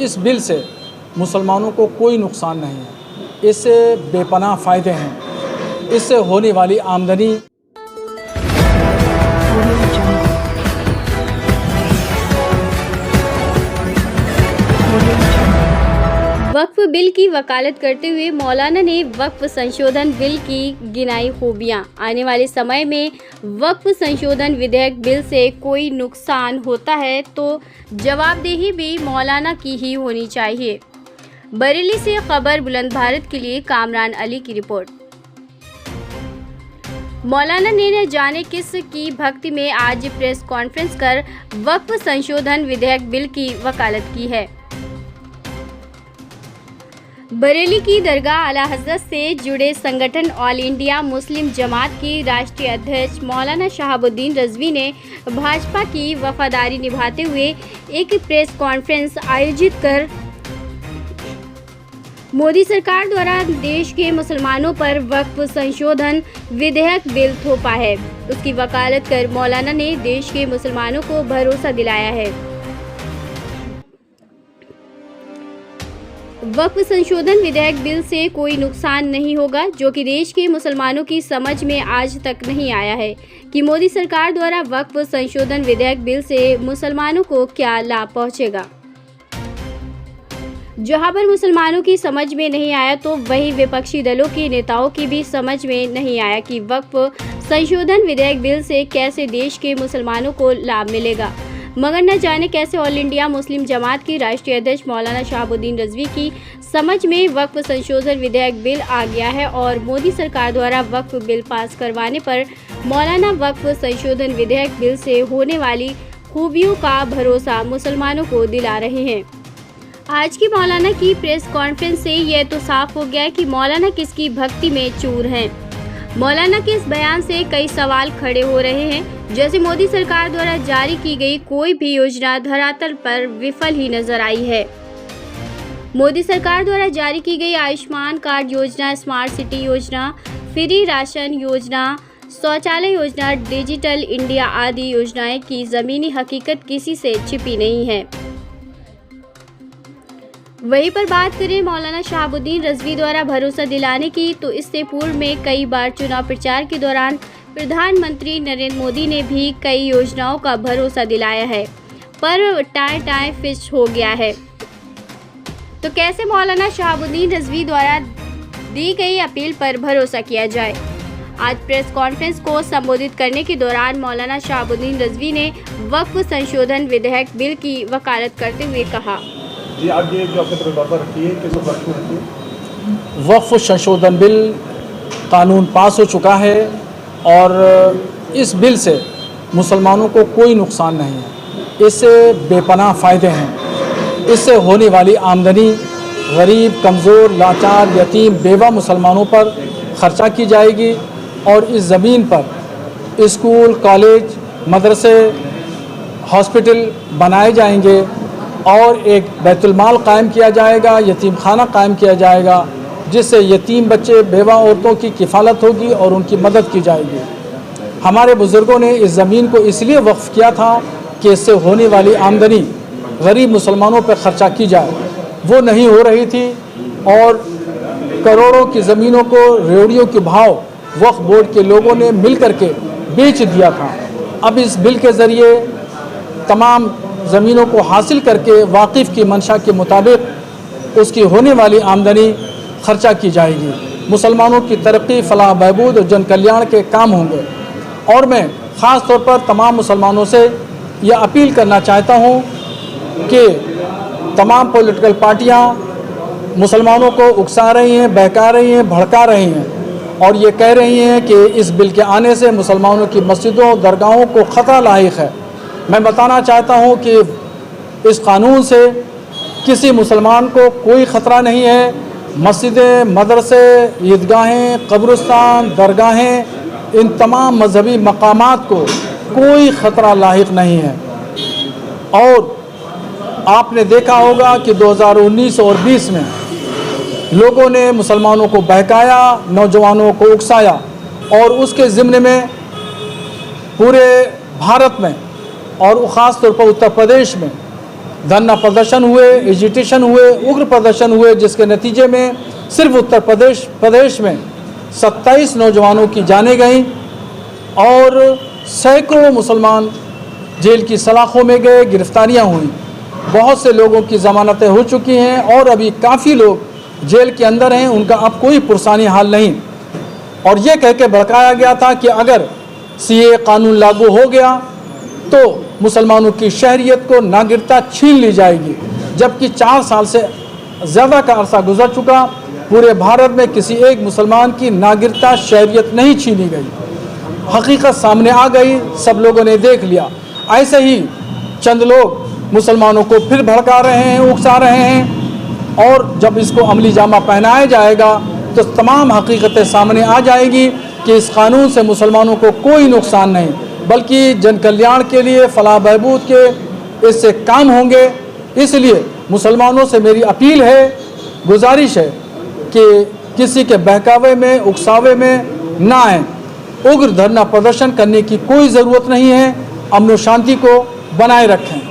इस बिल से मुसलमानों को कोई नुकसान नहीं है। इससे बेपनाह फ़ायदे हैं। इससे होने वाली आमदनी वक्फ बिल की वकालत करते हुए मौलाना ने वक्फ संशोधन बिल की गिनाई खूबियां। आने वाले समय में वक्फ संशोधन विधेयक बिल से कोई नुकसान होता है तो जवाबदेही भी मौलाना की ही होनी चाहिए। बरेली से खबर बुलंद भारत के लिए कामरान अली की रिपोर्ट। मौलाना ने न जाने किस की भक्ति में आज प्रेस कॉन्फ्रेंस कर वक्फ संशोधन विधेयक बिल की वकालत की है। बरेली की दरगाह आला हज़रत से जुड़े संगठन ऑल इंडिया मुस्लिम जमात की राष्ट्रीय अध्यक्ष मौलाना शहाबुद्दीन रज़वी ने भाजपा की वफादारी निभाते हुए एक प्रेस कॉन्फ्रेंस आयोजित कर मोदी सरकार द्वारा देश के मुसलमानों पर वक्फ संशोधन विधेयक बिल थोपा है, उसकी वकालत कर मौलाना ने देश के मुसलमानों को भरोसा दिलाया है। वक्फ संशोधन विधेयक बिल से कोई नुकसान नहीं होगा, जो कि देश के मुसलमानों की समझ में आज तक नहीं आया है कि मोदी सरकार द्वारा वक्फ संशोधन विधेयक बिल से मुसलमानों को क्या लाभ पहुंचेगा। जहां पर मुसलमानों की समझ में नहीं आया तो वहीं विपक्षी दलों के नेताओं की भी समझ में नहीं आया कि वक्फ संशोधन विधेयक बिल से कैसे देश के मुसलमानों को लाभ मिलेगा। मगर न जाने कैसे ऑल इंडिया मुस्लिम जमात की राष्ट्रीय अध्यक्ष मौलाना शहाबुद्दीन रज़वी की समझ में वक्फ संशोधन विधेयक बिल आ गया है और मोदी सरकार द्वारा वक्फ बिल पास करवाने पर मौलाना वक्फ संशोधन विधेयक बिल से होने वाली खूबियों का भरोसा मुसलमानों को दिला रहे हैं। आज की मौलाना की प्रेस कॉन्फ्रेंस से यह तो साफ हो गया है कि मौलाना किसकी भक्ति में चूर हैं। मौलाना के इस बयान से कई सवाल खड़े हो रहे हैं, जैसे मोदी सरकार द्वारा जारी की गई कोई भी योजना धरातल पर विफल ही नजर आई है। मोदी सरकार द्वारा जारी की गई आयुष्मान कार्ड योजना, स्मार्ट सिटी योजना, फ्री राशन योजना, शौचालय योजना, डिजिटल इंडिया आदि योजनाएं की जमीनी हकीकत किसी से छिपी नहीं है। वहीं पर बात करें मौलाना शहाबुद्दीन रज़वी द्वारा भरोसा दिलाने की, तो इससे पूर्व में कई बार चुनाव प्रचार के दौरान प्रधानमंत्री नरेंद्र मोदी ने भी कई योजनाओं का भरोसा दिलाया है, पर टाई फिश हो गया है। तो कैसे मौलाना शहाबुद्दीन रज़वी द्वारा दी गई अपील पर भरोसा किया जाए। आज प्रेस कॉन्फ्रेंस को संबोधित करने के दौरान मौलाना शहाबुद्दीन रज़वी ने वक्फ संशोधन विधेयक बिल की वकालत करते हुए कहा। जी, आप ये जो आपने बात रखी है किस वक्त में रखी है? वक्फ संशोधन बिल कानून पास हो चुका है और इस बिल से मुसलमानों को कोई नुकसान नहीं है। इससे बेपनाह फ़ायदे हैं। इससे होने वाली आमदनी गरीब, कमज़ोर, लाचार, यतीम, बेवा मुसलमानों पर ख़र्चा की जाएगी और इस ज़मीन पर स्कूल, कॉलेज, मदरसे, हॉस्पिटल बनाए जाएंगे और एक बैतुलमाल कायम किया जाएगा, यतीम खाना कायम किया जाएगा, जिससे यतीम बच्चे, बेवा औरतों की किफ़ालत होगी और उनकी मदद की जाएगी। हमारे बुज़ुर्गों ने इस ज़मीन को इसलिए वक्फ़ किया था कि इससे होने वाली आमदनी गरीब मुसलमानों पर ख़र्चा की जाए, वो नहीं हो रही थी और करोड़ों की ज़मीनों को रेवड़ियों के भाव वक्फ़ बोर्ड के लोगों ने मिल कर के बेच दिया था। अब इस बिल के ज़रिए तमाम ज़मीनों को हासिल करके वाकिफ़ की मंशा के मुताबिक उसकी होने वाली आमदनी खर्चा की जाएगी। मुसलमानों की तरक्की, फलाह, बहबूद और जन कल्याण के काम होंगे। और मैं ख़ास तौर पर तमाम मुसलमानों से यह अपील करना चाहता हूँ कि तमाम पॉलिटिकल पार्टियाँ मुसलमानों को उकसा रही हैं, बहका रही हैं, भड़का रही हैं और ये कह रही हैं कि इस बिल के आने से मुसलमानों की मस्जिदों, दरगाहों को ख़तरा लाहिक है। मैं बताना चाहता हूं कि इस कानून से किसी मुसलमान को कोई ख़तरा नहीं है। मस्जिदें, मदरसे, ईदगाहें, कब्रिस्तान, दरगाहें, इन तमाम मजहबी मकामात को कोई ख़तरा लाहिक नहीं है। और आपने देखा होगा कि 2019 और 20 में लोगों ने मुसलमानों को बहकाया, नौजवानों को उकसाया और उसके ज़िम्ने में पूरे भारत में और ख़ास तौर पर उत्तर प्रदेश में धरना प्रदर्शन हुए, एजिटेशन हुए, उग्र प्रदर्शन हुए, जिसके नतीजे में सिर्फ उत्तर प्रदेश में 27 नौजवानों की जानें गईं और सैकड़ों मुसलमान जेल की सलाखों में गए, गिरफ्तारियां हुई। बहुत से लोगों की ज़मानतें हो चुकी हैं और अभी काफ़ी लोग जेल के अंदर हैं, उनका अब कोई पुरसानी हाल नहीं। और ये कह के भड़काया गया था कि अगर सीए कानून लागू हो गया तो मुसलमानों की शहरियत को नागरिकता छीन ली जाएगी, जबकि 4 साल से ज़्यादा का अरसा गुजर चुका, पूरे भारत में किसी एक मुसलमान की नागरिकता शहरियत नहीं छीनी गई। हकीकत सामने आ गई, सब लोगों ने देख लिया। ऐसे ही चंद लोग मुसलमानों को फिर भड़का रहे हैं, उकसा रहे हैं, और जब इसको अमली जामा पहनाया जाएगा तो तमाम हकीकतें सामने आ जाएगी कि इस कानून से मुसलमानों को कोई नुकसान नहीं, बल्कि जन कल्याण के लिए, फलाह बहबूद के इससे काम होंगे। इसलिए मुसलमानों से मेरी अपील है, गुजारिश है कि किसी के बहकावे में, उकसावे में ना आए। उग्र धरना प्रदर्शन करने की कोई ज़रूरत नहीं है, अमन व शांति को बनाए रखें।